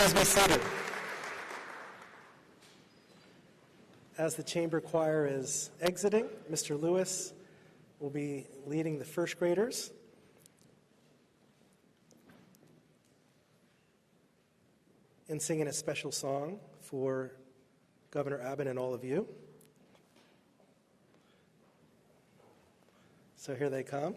Please be seated. As the chamber choir is exiting, Mr. Lewis will be leading the first graders. And singing a special song for Governor Abbott and all of you. So here they come.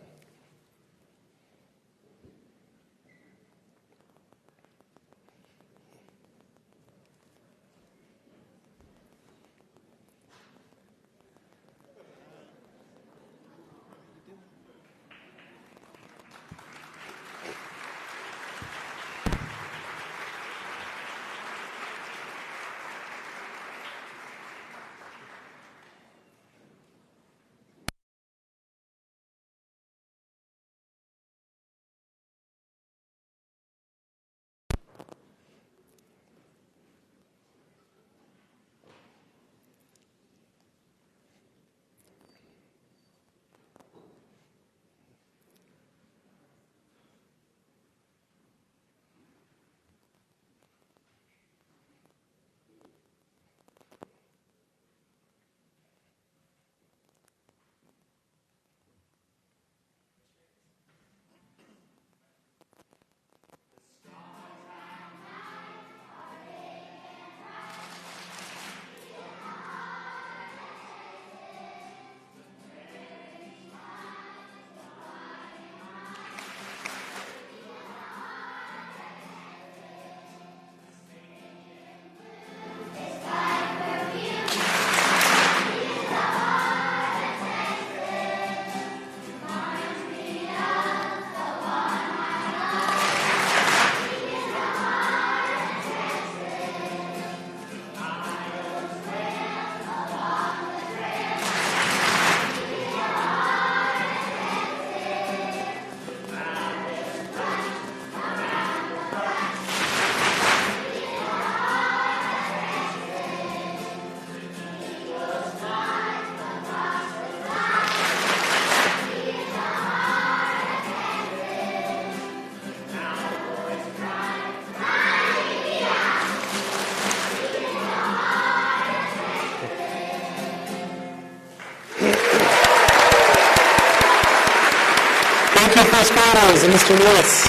First graders and Mr. Lewis.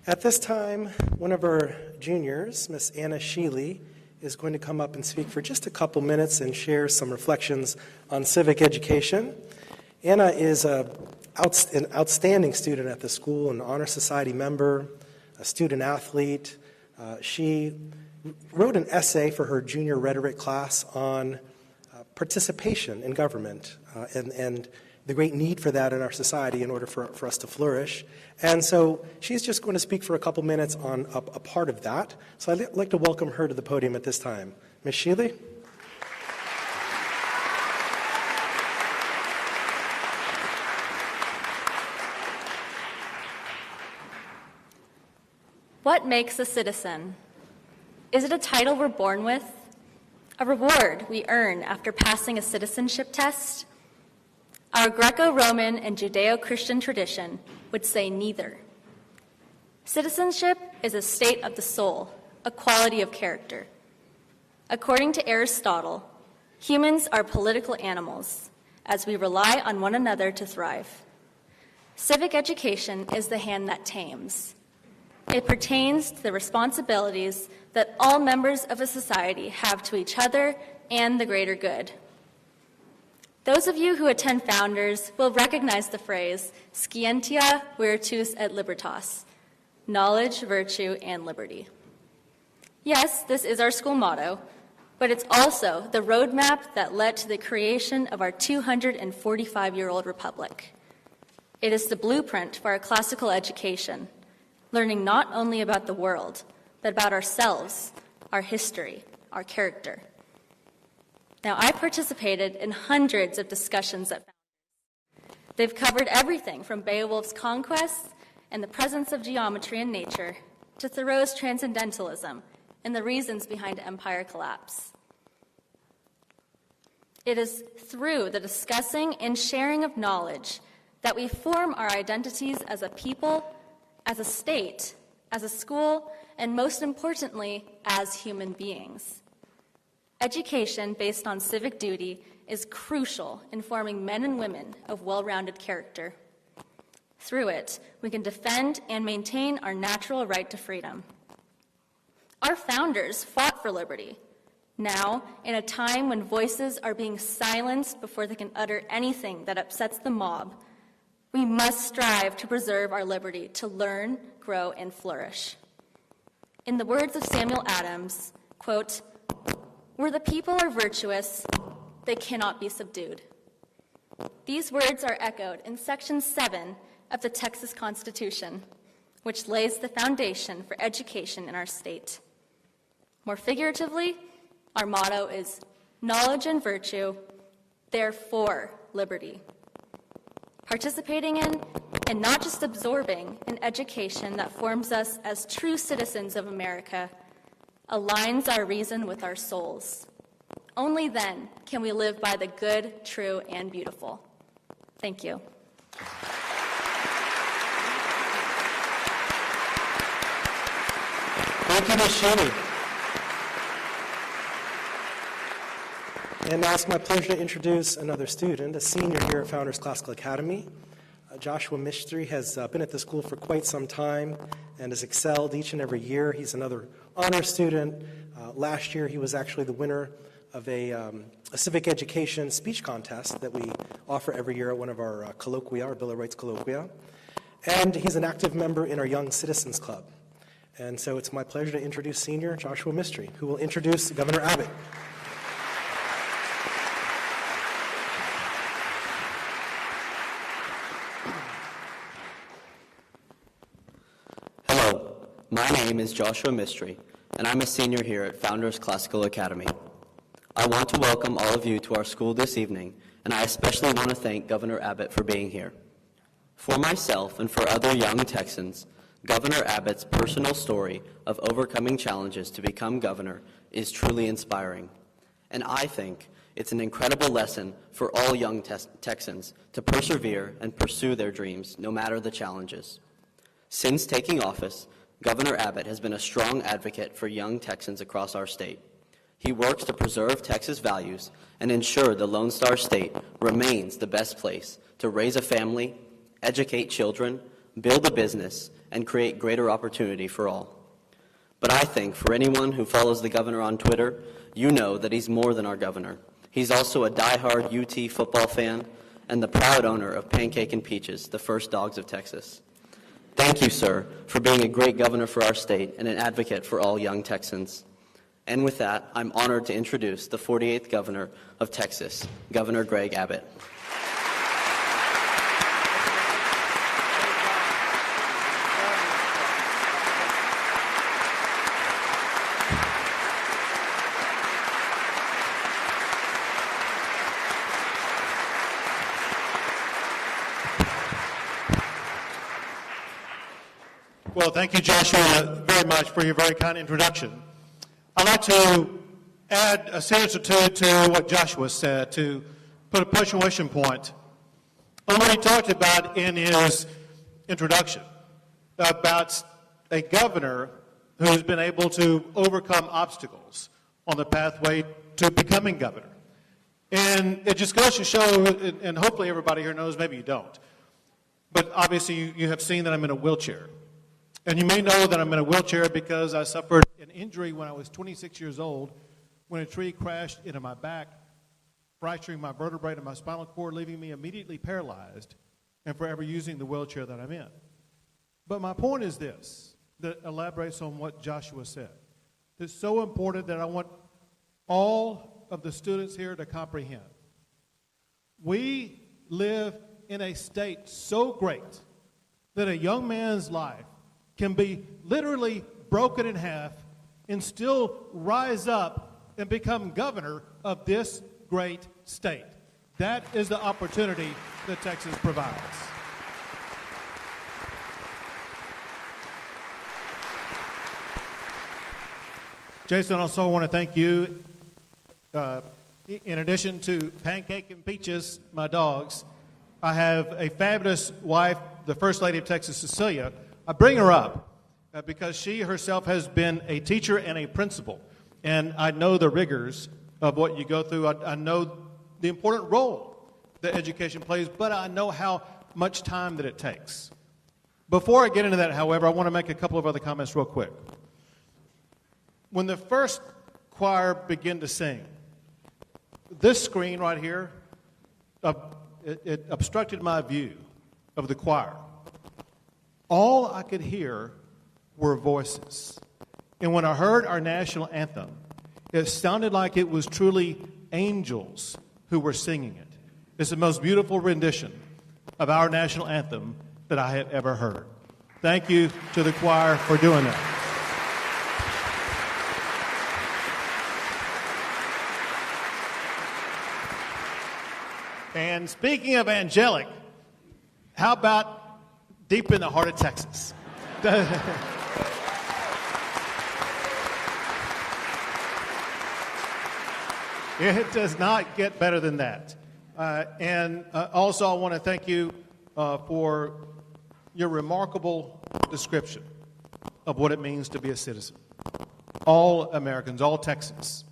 At this time, one of our juniors, Miss Anna Sheely, is going to come up and speak for just a couple minutes and share some reflections on civic education. Anna is an outstanding student at the school, an honor society member, a student athlete. She wrote an essay for her junior rhetoric class on participation in government and the great need for that in our society in order for us to flourish. And so she's just going to speak for a couple minutes on a part of that. So I'd like to welcome her to the podium at this time. Ms. Sheely? What makes a citizen? Is it a title we're born with? A reward we earn after passing a citizenship test? Our Greco-Roman and Judeo-Christian tradition would say neither. Citizenship is a state of the soul, a quality of character. According to Aristotle, humans are political animals, as we rely on one another to thrive. Civic education is the hand that tames. It pertains to the responsibilities that all members of a society have to each other and the greater good. Those of you who attend Founders will recognize the phrase, scientia, virtus et libertas, knowledge, virtue, and liberty. Yes, this is our school motto, but it's also the roadmap that led to the creation of our 245-year-old republic. It is the blueprint for our classical education, learning not only about the world, but about ourselves, our history, our character. Now, I participated in hundreds of discussions at Founders. They've covered everything from Beowulf's conquests and the presence of geometry in nature to Thoreau's transcendentalism and the reasons behind empire collapse. It is through the discussing and sharing of knowledge that we form our identities as a people, as a state, as a school, and most importantly, as human beings. Education based on civic duty is crucial in forming men and women of well-rounded character. Through it, we can defend and maintain our natural right to freedom. Our founders fought for liberty. Now, in a time when voices are being silenced before they can utter anything that upsets the mob, we must strive to preserve our liberty to learn, grow, and flourish. In the words of Samuel Adams, quote, "Where the people are virtuous, they cannot be subdued." These words are echoed in Section 7 of the Texas Constitution, which lays the foundation for education in our state. More figuratively, our motto is knowledge and virtue, therefore liberty. Participating in, and not just absorbing, an education that forms us as true citizens of America aligns our reason with our souls. Only then can we live by the good, true, and beautiful. Thank you. Thank you, Ms. Shealy. And now it's my pleasure to introduce another student, a senior here at Founders Classical Academy. Joshua Mystery has been at the school for quite some time and has excelled each and every year. He's another honor student. Last year, he was actually the winner of a civic education speech contest that we offer every year at one of our colloquia, our Bill of Rights colloquia. And he's an active member in our Young Citizens Club. And so it's my pleasure to introduce senior Joshua Mystery, who will introduce Governor Abbott. Hello, my name is Joshua Mystery, and I'm a senior here at Founders Classical Academy. I want to welcome all of you to our school this evening, and I especially want to thank Governor Abbott for being here. For myself and for other young Texans, Governor Abbott's personal story of overcoming challenges to become governor is truly inspiring, and I think it's an incredible lesson for all young Texans to persevere and pursue their dreams, no matter the challenges. Since taking office, Governor Abbott has been a strong advocate for young Texans across our state. He works to preserve Texas values and ensure the Lone Star State remains the best place to raise a family, educate children, build a business, and create greater opportunity for all. But I think for anyone who follows the governor on Twitter, you know that he's more than our governor. He's also a diehard UT football fan and the proud owner of Pancake and Peaches, the first dogs of Texas. Thank you, sir, for being a great governor for our state and an advocate for all young Texans. And with that, I'm honored to introduce the 48th governor of Texas, Governor Greg Abbott. Well, thank you, Joshua, very much for your very kind introduction. I'd like to add a sentence or two to what Joshua said, to put a punctuation point on what he talked about in his introduction, about a governor who has been able to overcome obstacles on the pathway to becoming governor. And it just goes to show, and hopefully everybody here knows, maybe you don't, but obviously you have seen that I'm in a wheelchair. And you may know that I'm in a wheelchair because I suffered an injury when I was 26 years old when a tree crashed into my back, fracturing my vertebrae and my spinal cord, leaving me immediately paralyzed and forever using the wheelchair that I'm in. But my point is this, that elaborates on what Joshua said. It's so important that I want all of the students here to comprehend. We live in a state so great that a young man's life can be literally broken in half and still rise up and become governor of this great state. That is the opportunity that Texas provides. Jason, also I want to thank you. In addition to Pancake and Peaches, my dogs, I have a fabulous wife, the First Lady of Texas, Cecilia. I bring her up because she herself has been a teacher and a principal, and I know the rigors of what you go through. I know the important role that education plays, but I know how much time that it takes. Before I get into that, however, I want to make a couple of other comments real quick. When the first choir began to sing, this screen right here, it obstructed my view of the choir. All I could hear were voices. And when I heard our national anthem, it sounded like it was truly angels who were singing it. It's the most beautiful rendition of our national anthem that I have ever heard. Thank you to the choir for doing that. And speaking of angelic, how about deep in the heart of Texas? It does not get better than that. Also, I want to thank you for your remarkable description of what it means to be a citizen. All Americans, all Texans,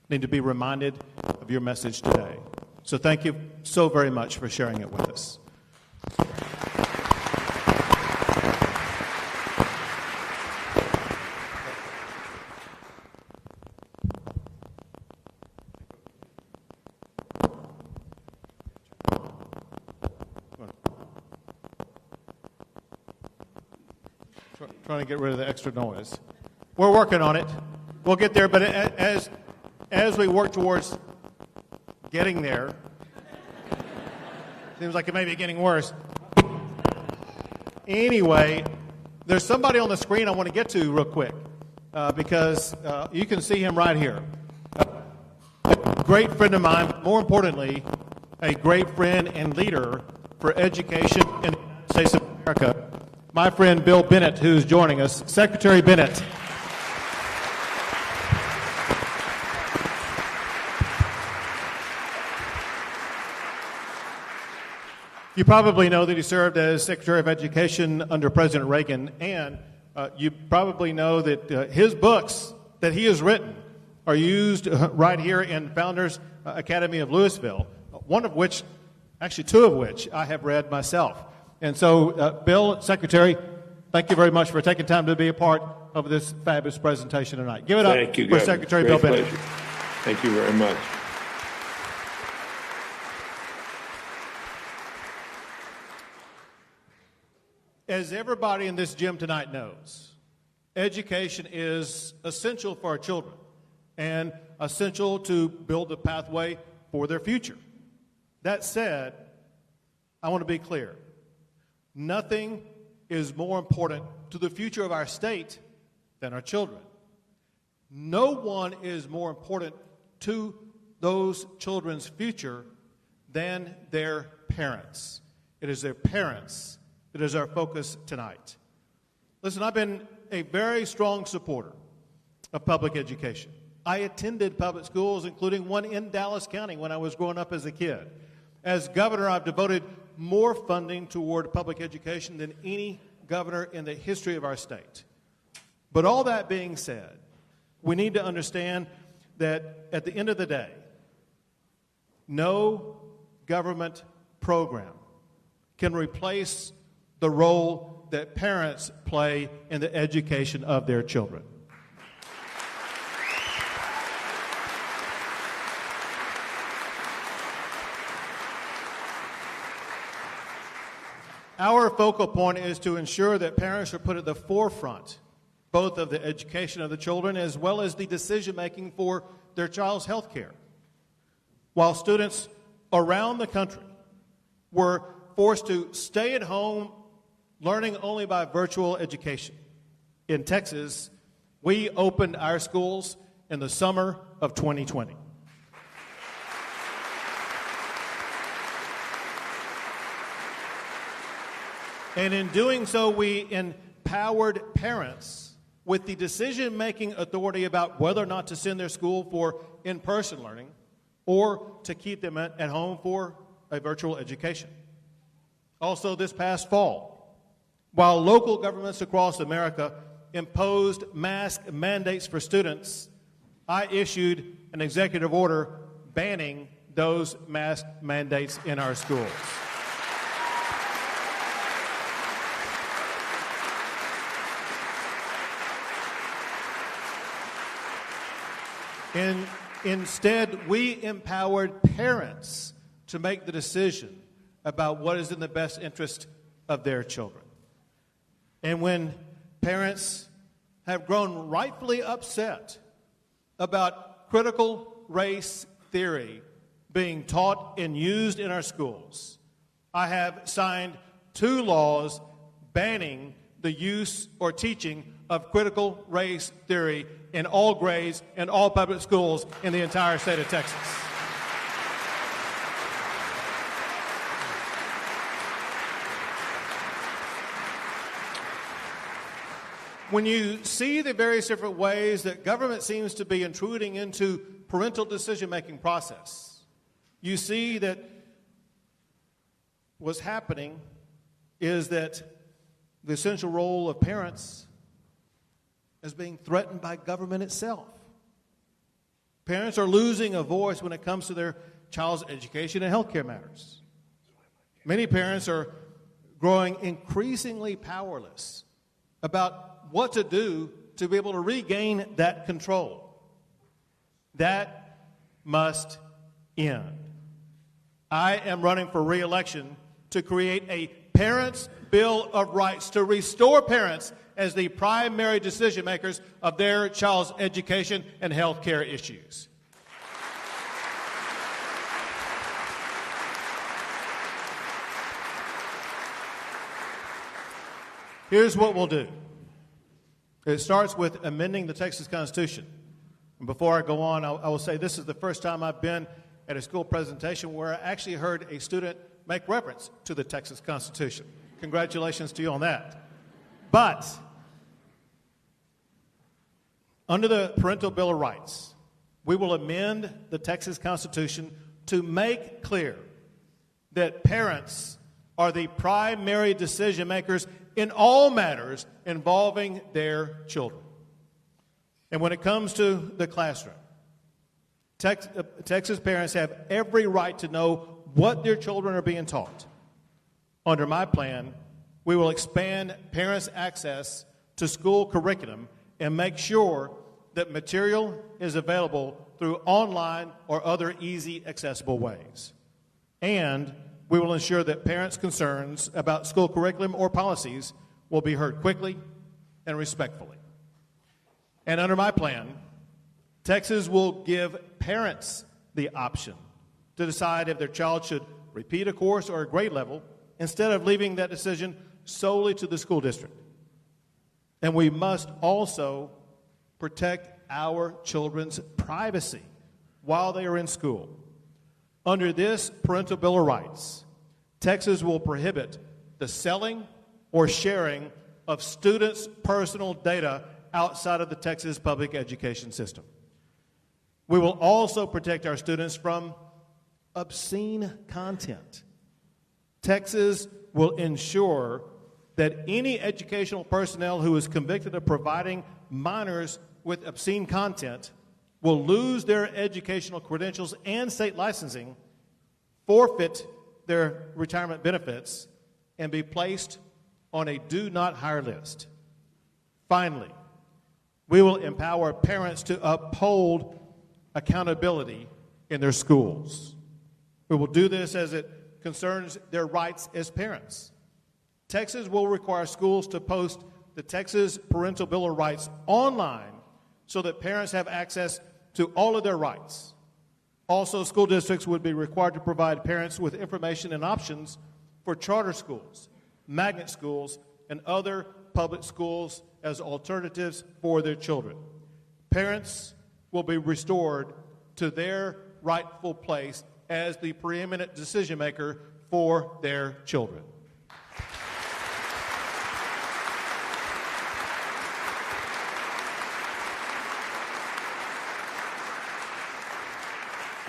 need to be reminded of your message today. So thank you so very much for sharing it with us. Trying to get rid of the extra noise. We're working on it. We'll get there, but as we work towards getting there, seems like it may be getting worse. Anyway, there's somebody on the screen I want to get to real quick because you can see him right here. A great friend of mine, more importantly, a great friend and leader for education in the United States of America. My friend Bill Bennett, who's joining us. Secretary Bennett. You probably know that he served as Secretary of Education under President Reagan, and you probably know that his books that he has written are used right here in Founders Academy of Louisville, one of which, actually two of which, I have read myself. And so, Bill, Secretary, thank you very much for taking time to be a part of this fabulous presentation tonight. Give it up for Governor. Secretary Great Bill Bennett. pleasure. Thank you very much. As everybody in this gym tonight knows, education is essential for our children and essential to build a pathway for their future. That said, I want to be clear. Nothing is more important to the future of our state than our children. No one is more important to those children's future than their parents. It is their parents that is our focus tonight. Listen, I've been a very strong supporter of public education. I attended public schools, including one in Dallas County when I was growing up as a kid. As governor, I've devoted more funding toward public education than any governor in the history of our state. But all that being said, we need to understand that at the end of the day, no government program can replace the role that parents play in the education of their children. Our focal point is to ensure that parents are put at the forefront both of the education of the children as well as the decision-making for their child's health care. While students around the country were forced to stay at home learning only by virtual education, in Texas, we opened our schools in the summer of 2020. And in doing so, we empowered parents with the decision-making authority about whether or not to send their school for in-person learning or to keep them at home for a virtual education. Also this past fall, while local governments across America imposed mask mandates for students, I issued an executive order banning those mask mandates in our schools. Instead, we empowered parents to make the decision about what is in the best interest of their children. And when parents have grown rightfully upset about critical race theory being taught and used in our schools, I have signed 2 laws banning the use or teaching of critical race theory in all grades and all public schools in the entire state of Texas. When you see the various different ways that government seems to be intruding into parental decision-making process, you see that what's happening is that the essential role of parents is being threatened by government itself. Parents are losing a voice when it comes to their child's education and health care matters. Many parents are growing increasingly powerless about what to do to be able to regain that control. That must end. I am running for re-election to create a Parents' Bill of Rights to restore parents as the primary decision makers of their child's education and health care issues. Here's what we'll do. It starts with amending the Texas Constitution. And before I go on, I will say this is the first time I've been at a school presentation where I actually heard a student make reference to the Texas Constitution. Congratulations to you on that. But under the Parental Bill of Rights, we will amend the Texas Constitution to make clear that parents are the primary decision makers in all matters involving their children. And when it comes to the classroom, Texas parents have every right to know what their children are being taught. Under my plan, we will expand parents' access to school curriculum and make sure that material is available through online or other easy, accessible ways. And we will ensure that parents' concerns about school curriculum or policies will be heard quickly and respectfully. And under my plan, Texas will give parents the option to decide if their child should repeat a course or a grade level instead of leaving that decision solely to the school district. And we must also protect our children's privacy while they are in school. Under this Parental Bill of Rights, Texas will prohibit the selling or sharing of students' personal data outside of the Texas public education system. We will also protect our students from obscene content. Texas will ensure that any educational personnel who is convicted of providing minors with obscene content will lose their educational credentials and state licensing, forfeit their retirement benefits, and be placed on a do not hire list. Finally, we will empower parents to uphold accountability in their schools. We will do this as it concerns their rights as parents. Texas will require schools to post the Texas Parental Bill of Rights online so that parents have access to all of their rights. Also, school districts would be required to provide parents with information and options for charter schools, magnet schools, and other public schools as alternatives for their children. Parents will be restored to their rightful place as the preeminent decision maker for their children.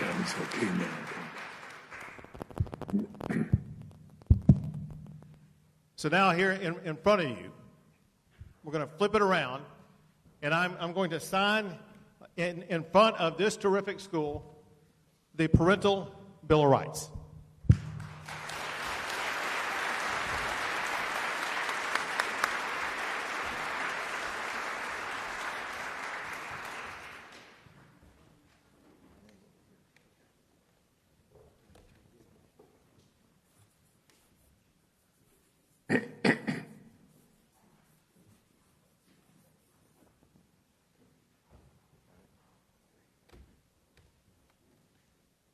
Yeah, it's okay now. So now here in front of you, we're going to flip it around, and I'm going to sign in front of this terrific school the Parental Bill of Rights.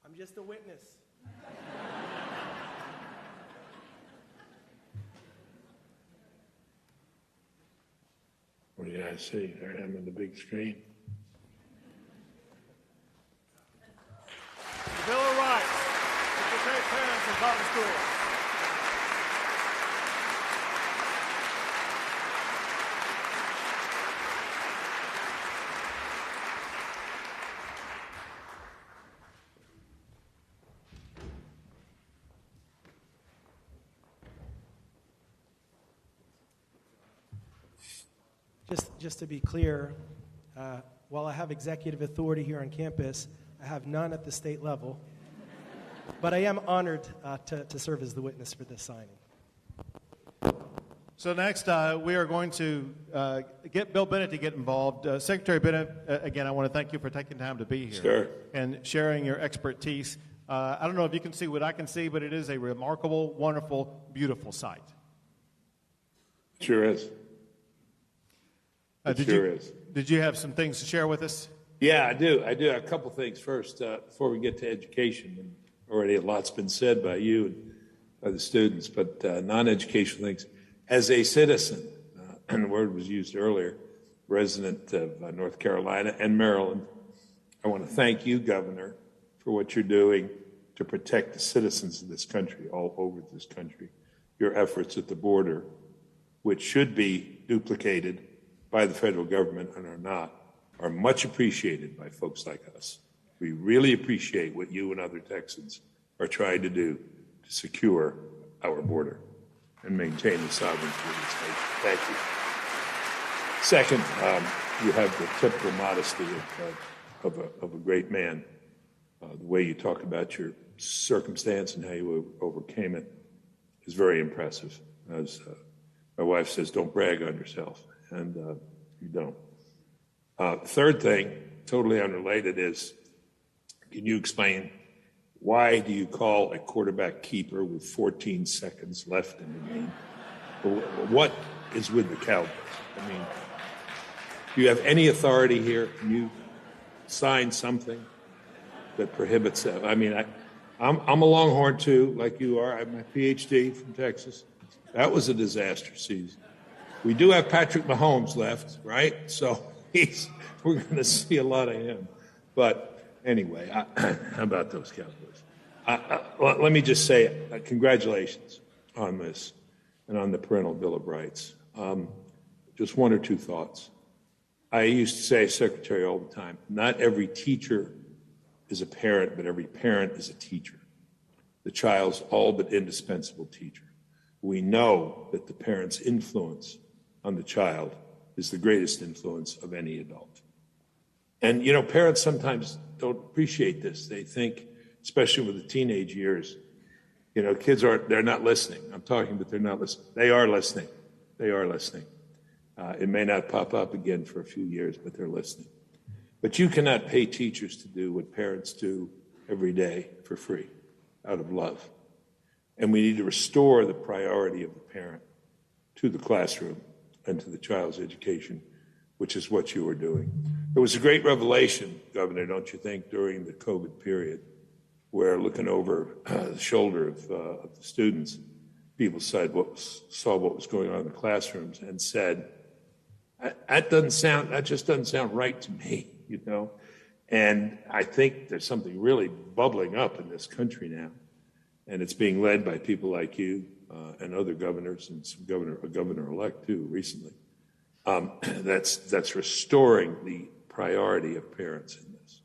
I'm just a witness. What do you guys see? There I am on the big screen. The Bill of Rights to protect parents in public schools. Just to be clear, while I have executive authority here on campus, I have none at the state level. But I am honored to serve as the witness for this signing. So next, we are going to get Bill Bennett to get involved. Secretary Bennett, again, I want to thank you for taking time to be here. Sure. And sharing your expertise. I don't know if you can see what I can see, but it is a remarkable, wonderful, beautiful sight. Sure is. Did you have some things to share with us? Yeah, I do. A couple things. First, before we get to education, and already a lot's been said by you and by the students, but non-educational things. As a citizen, and the word was used earlier, resident of North Carolina and Maryland, I want to thank you, Governor, for what you're doing to protect the citizens of this country, all over this country. Your efforts at the border, which should be duplicated by the federal government and are not, are much appreciated by folks like us. We really appreciate what you and other Texans are trying to do to secure our border and maintain the sovereignty of this nation. Thank you. Second, you have the typical modesty of a great man. The way you talk about your circumstance and how you overcame it is very impressive. As my wife says, don't brag on yourself. And you don't. Third thing, totally unrelated, is can you explain why do you call a quarterback keeper with 14 seconds left in the game? What is with the Cowboys? I mean, do you have any authority here? Can you sign something that prohibits that? I mean, I'm a Longhorn too, like you are. I have my PhD from Texas. That was a disaster season. We do have Patrick Mahomes left, right? So we're going to see a lot of him. But anyway, how about those Cowboys? Let me just say congratulations on this and on the Parental Bill of Rights. Just one or two thoughts. I used to say, Secretary, all the time, not every teacher is a parent, but every parent is a teacher. The child's all but indispensable teacher. We know that the parent's influence on the child is the greatest influence of any adult. And, you know, parents sometimes don't appreciate this. They think, especially with the teenage years, you know, they're not listening. I'm talking, but they're not listening. They are listening. They are listening. It may not pop up again for a few years, but they're listening. But you cannot pay teachers to do what parents do every day for free, out of love. And we need to restore the priority of the parent to the classroom and to the child's education, which is what you are doing. There was a great revelation, Governor, don't you think, during the COVID period, where looking over the shoulder of the students, people saw what was going on in the classrooms and said, that just doesn't sound right to me, you know? And I think there's something really bubbling up in this country now. And it's being led by people like you and other governors, and a governor-elect too recently. That's restoring the priority of parents in this.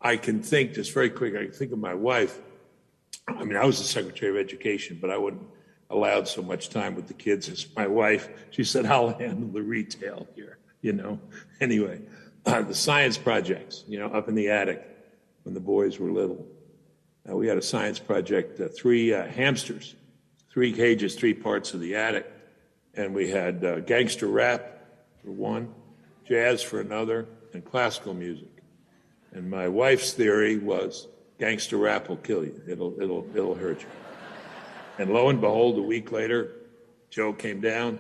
I can think, just very quick, I can think of my wife. I mean, I was the Secretary of Education, but I allowed so much time with the kids as my wife. She said, I'll handle the retail here, Anyway, the science projects, up in the attic when the boys were little. We had a science project, 3 hamsters, 3 cages, 3 parts of the attic. And we had gangster rap for one, jazz for another, and classical music. And my wife's theory was gangster rap will kill you. It'll hurt you. And lo and behold, a week later, Joe came down.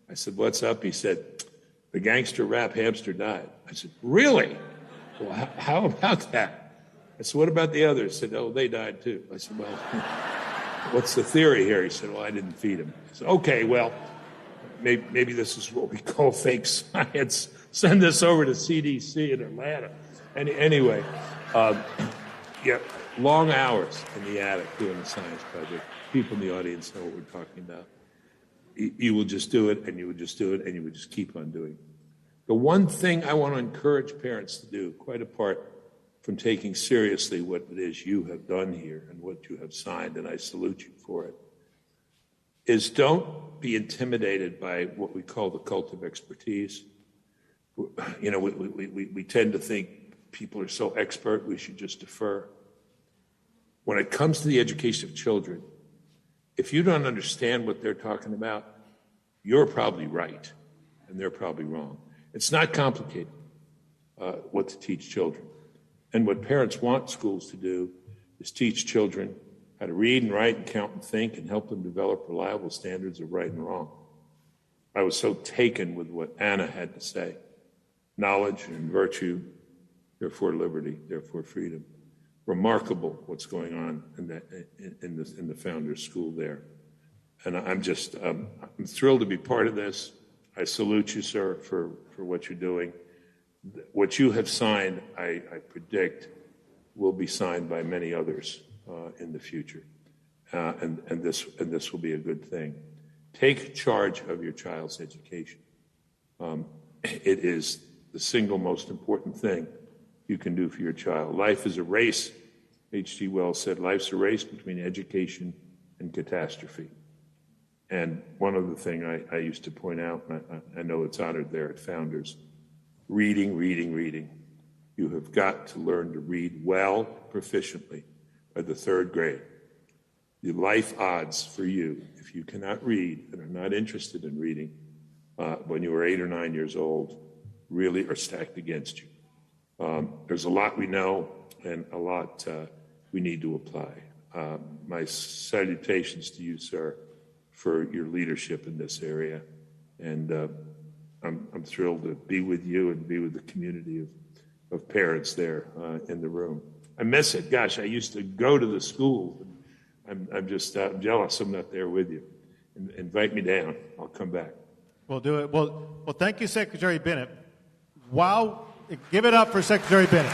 I said, what's up? He said, the gangster rap hamster died. I said, really? Well, how about that? I said, what about the others? He said, oh, they died too. I said, well, what's the theory here? He said, well, I didn't feed him. I said, okay, well, maybe this is what we call fake science. Send this over to CDC in Atlanta. Anyway, long hours in the attic doing the science project. People in the audience know what we're talking about. You will just do it, and you would just do it, and you would just keep on doing it. The one thing I want to encourage parents to do, quite apart from taking seriously what it is you have done here and what you have signed, and I salute you for it, is don't be intimidated by what we call the cult of expertise. We tend to think people are so expert, we should just defer. When it comes to the education of children, if you don't understand what they're talking about, you're probably right, and they're probably wrong. It's not complicated what to teach children. And what parents want schools to do is teach children how to read and write and count and think and help them develop reliable standards of right and wrong. I was so taken with what Anna had to say. Knowledge and virtue, therefore liberty, therefore freedom. Remarkable what's going on in the Founders School there. And I'm thrilled to be part of this. I salute you, sir, for what you're doing. What you have signed, I predict, will be signed by many others in the future. And this will be a good thing. Take charge of your child's education. It is the single most important thing you can do for your child. Life is a race. H.G. Wells said, life's a race between education and catastrophe. And one other thing I used to point out, and I know it's honored there at Founders, reading, reading, reading. You have got to learn to read well, proficiently, by the 3rd grade. The life odds for you, if you cannot read and are not interested in reading when you are 8 or 9 years old, really are stacked against you. There's a lot we know and a lot we need to apply. My salutations to you, sir, for your leadership in this area. And I'm thrilled to be with you and be with the community of parents there in the room. I miss it. Gosh, I used to go to the school. I'm just jealous I'm not there with you. Invite me down. I'll come back. We'll do it. Well, thank you, Secretary Bennett. Wow. Give it up for Secretary Bennett.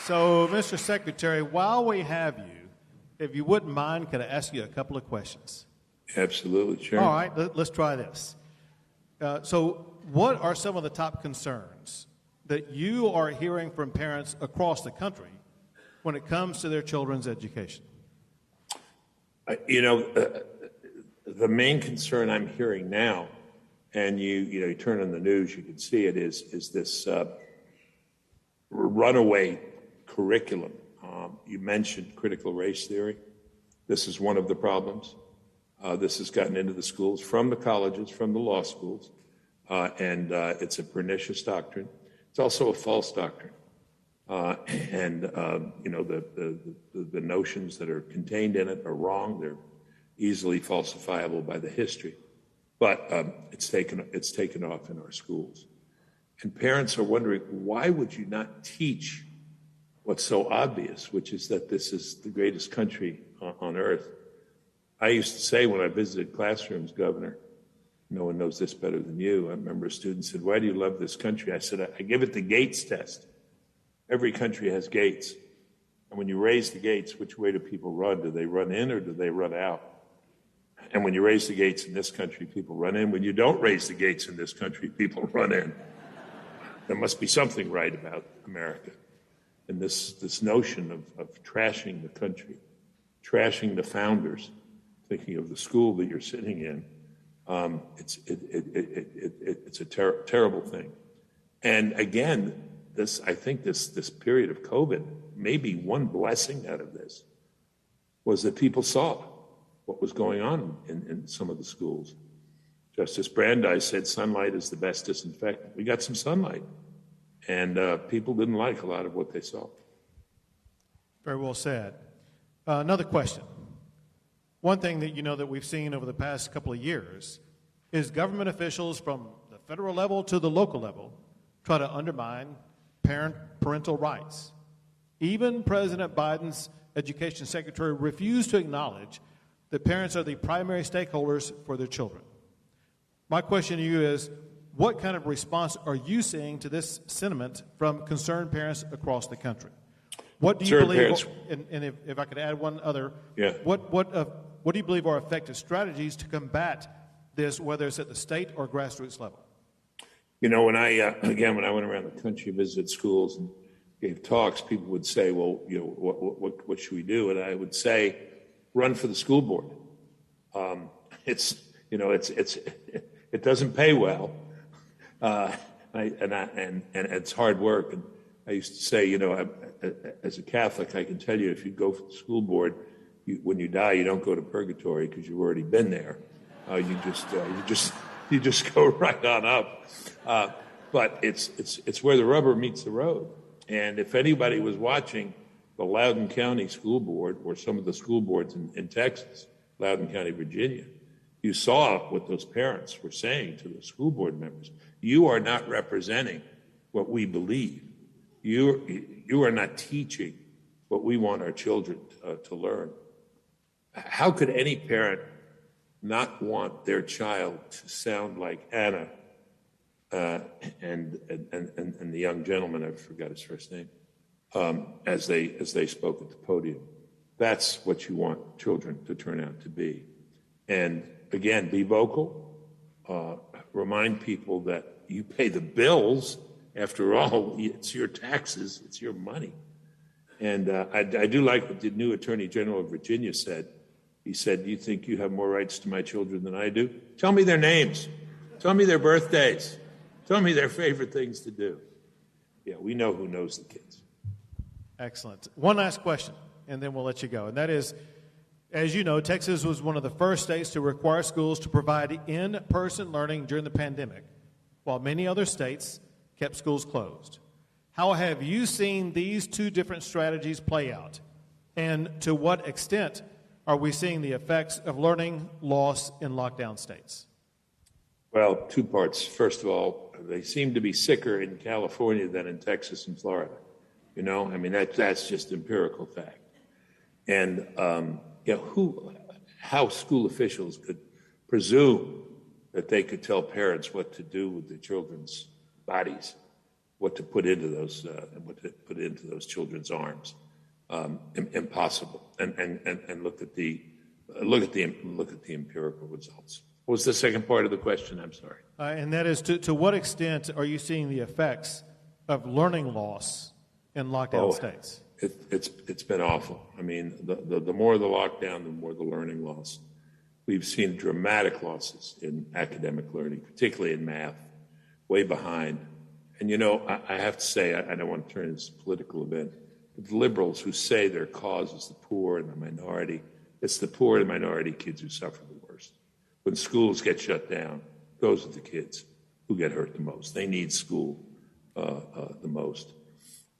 So, Mr. Secretary, while we have you, if you wouldn't mind, could I ask you a couple of questions? Absolutely, Chair. All right, let's try this. So, what are some of the top concerns that you are hearing from parents across the country when it comes to their children's education? The main concern I'm hearing now, and you turn on the news, you can see it, is this runaway curriculum. You mentioned critical race theory. This is one of the problems. This has gotten into the schools from the colleges, from the law schools, and it's a pernicious doctrine. It's also a false doctrine. The notions that are contained in it are wrong. They're easily falsifiable by the history. But it's taken off in our schools. And parents are wondering, why would you not teach what's so obvious, which is that this is the greatest country on earth? I used to say when I visited classrooms, Governor, no one knows this better than you. I remember a student said, why do you love this country? I said, I give it the Gates test. Every country has gates. And when you raise the gates, which way do people run? Do they run in or do they run out? And when you raise the gates in this country, people run in. When you don't raise the gates in this country, people run in. there must be something right about America. And this notion of trashing the country, trashing the founders, thinking of the school that you're sitting in, it's a terrible thing. And again, I think this period of COVID, maybe one blessing out of this was that people saw what was going on in some of the schools. Justice Brandeis said sunlight is the best disinfectant. We got some sunlight, and people didn't like a lot of what they saw. Very well said. Another question. One thing that that we've seen over the past couple of years is government officials from the federal level to the local level try to undermine parental rights. Even President Biden's education secretary refused to acknowledge that parents are the primary stakeholders for their children. My question to you is, what kind of response are you seeing to this sentiment from concerned parents across the country? What do you believe, and if I could add one other, what do you believe are effective strategies to combat this, whether it's at the state or grassroots level? When I went around the country, visited schools and gave talks, people would say, well, what should we do? And I would say, run for the school board. It doesn't pay well, and it's hard work. And I used to say, as a Catholic, I can tell you, if you go for the school board, when you die, you don't go to purgatory because you've already been there. You just go right on up. But it's where the rubber meets the road. And if anybody was watching the Loudoun County School Board or some of the school boards in Texas, Loudoun County, Virginia, you saw what those parents were saying to the school board members. You are not representing what we believe. You are not teaching what we want our children to learn. How could any parent not want their child to sound like Anna and the young gentleman, I forgot his first name, as they spoke at the podium? That's what you want children to turn out to be. And again, be vocal. Remind people that you pay the bills. After all, it's your taxes, it's your money. And I do like what the new Attorney General of Virginia said. He said, "You think you have more rights to my children than I do? Tell me their names. Tell me their birthdays. Tell me their favorite things to do." Yeah, we know who knows the kids. Excellent. One last question, and then we'll let you go. And that is, as you know, Texas was one of the first states to require schools to provide in-person learning during the pandemic, while many other states kept schools closed. How have you seen these two different strategies play out? And to what extent are we seeing the effects of learning loss in lockdown states? Well, two parts. First of all, they seem to be sicker in California than in Texas and Florida. That's just empirical fact. And how school officials could presume that they could tell parents what to do with their children's bodies, what to put into those children's arms. Impossible. And look at the empirical results. What was the second part of the question? I'm sorry. And that is, to what extent are you seeing the effects of learning loss in lockdown states? It's been awful. I mean, the more the lockdown, the more the learning loss. We've seen dramatic losses in academic learning, particularly in math, way behind. And I have to say, I don't want to turn this political event. The liberals who say their cause is the poor and the minority, it's the poor and minority kids who suffer the worst. When schools get shut down, those are the kids who get hurt the most. They need school the most.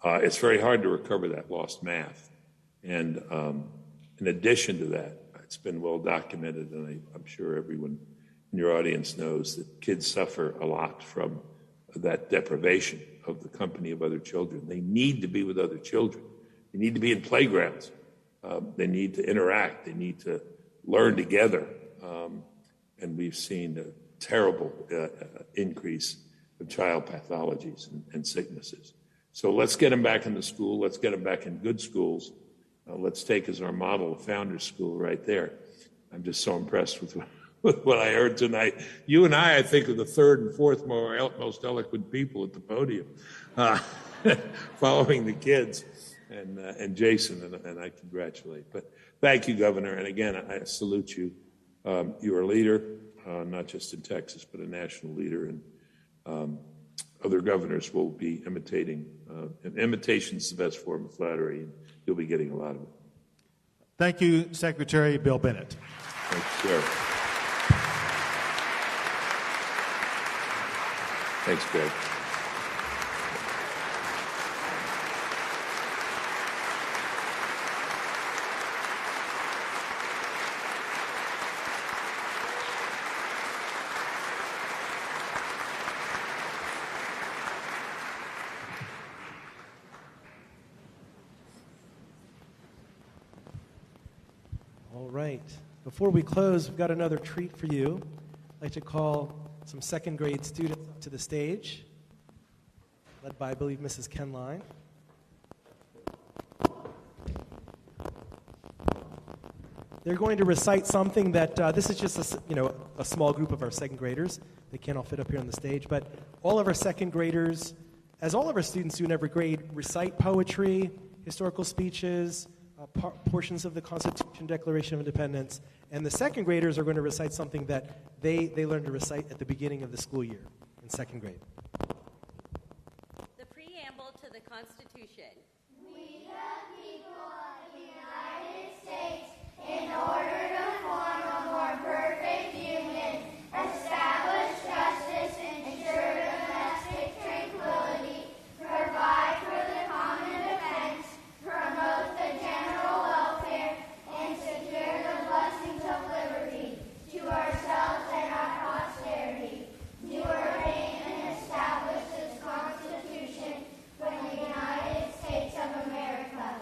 It's very hard to recover that lost math. And in addition to that, it's been well documented, and I'm sure everyone in your audience knows that kids suffer a lot from that deprivation of the company of other children. They need to be with other children. They need to be in playgrounds. They need to interact. They need to learn together. And we've seen a terrible increase of child pathologies and sicknesses. So let's get them back into school. Let's get them back in good schools. Let's take as our model a Founders School right there. I'm just so impressed with with what I heard tonight. You and I think, are the third and fourth most eloquent people at the podium, following the kids and Jason, and I congratulate. But thank you, Governor, and again, I salute you. You're a leader, not just in Texas, but a national leader, and other governors will be imitating. And imitation is the best form of flattery, and you'll be getting a lot of it. Thank you, Secretary Bill Bennett. Thank you, sir. Thanks, Greg. All right. Before we close, we've got another treat for you. I'd like to call some second grade students up to the stage, led by, I believe, Mrs. Kenline. They're going to recite something that, this is just a small group of our second graders. They can't all fit up here on the stage, but all of our second graders, as all of our students do in every grade, recite poetry, historical speeches, portions of the Constitution, Declaration of Independence, and the second graders are going to recite something that they learned to recite at the beginning of the school year in second grade. The Preamble to the Constitution. We the people of the United States, in order to form a more perfect union, establish justice, ensure domestic tranquility, provide for the common defense, promote the general welfare, and secure the blessings of liberty to ourselves and our posterity. Do ordain and establish this Constitution for the United States of America.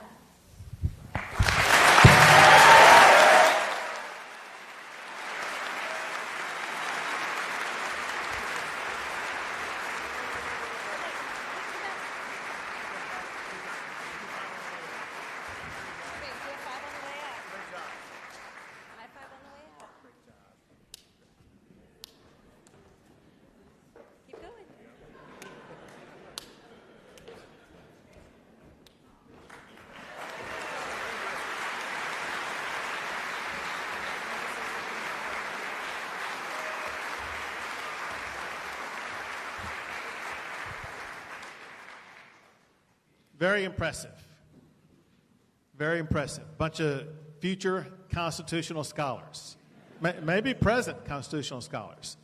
Great, do a five on the way out. High five on the way out. Keep going. Very impressive. Very impressive. Bunch of future constitutional scholars, maybe present constitutional scholars.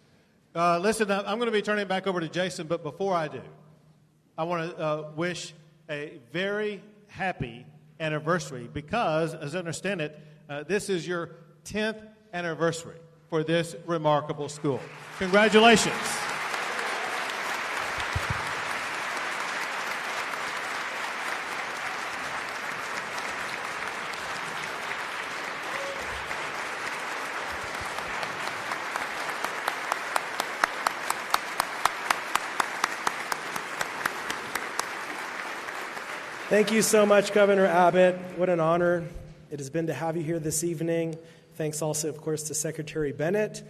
Listen, I'm going to be turning it back over to Jason, but before I do, I want to wish a very happy anniversary because, as I understand it, this is your 10th anniversary for this remarkable school. Congratulations. Thank you so much, Governor Abbott. What an honor it has been to have you here this evening. Thanks also, of course, to Secretary Bennett.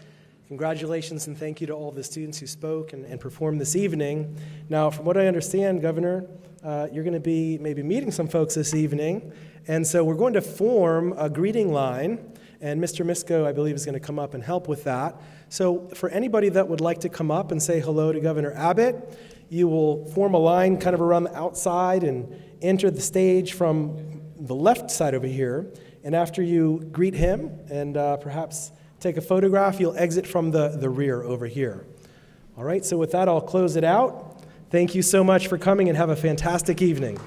Congratulations and thank you to all the students who spoke and performed this evening. Now, from what I understand, Governor, you're going to be maybe meeting some folks this evening, and so we're going to form a greeting line, and Mr. Misko, I believe, is going to come up and help with that. So for anybody that would like to come up and say hello to Governor Abbott, you will form a line kind of around the outside and enter the stage from the left side over here. And after you greet him and perhaps take a photograph, you'll exit from the rear over here. All right, so with that, I'll close it out. Thank you so much for coming and have a fantastic evening.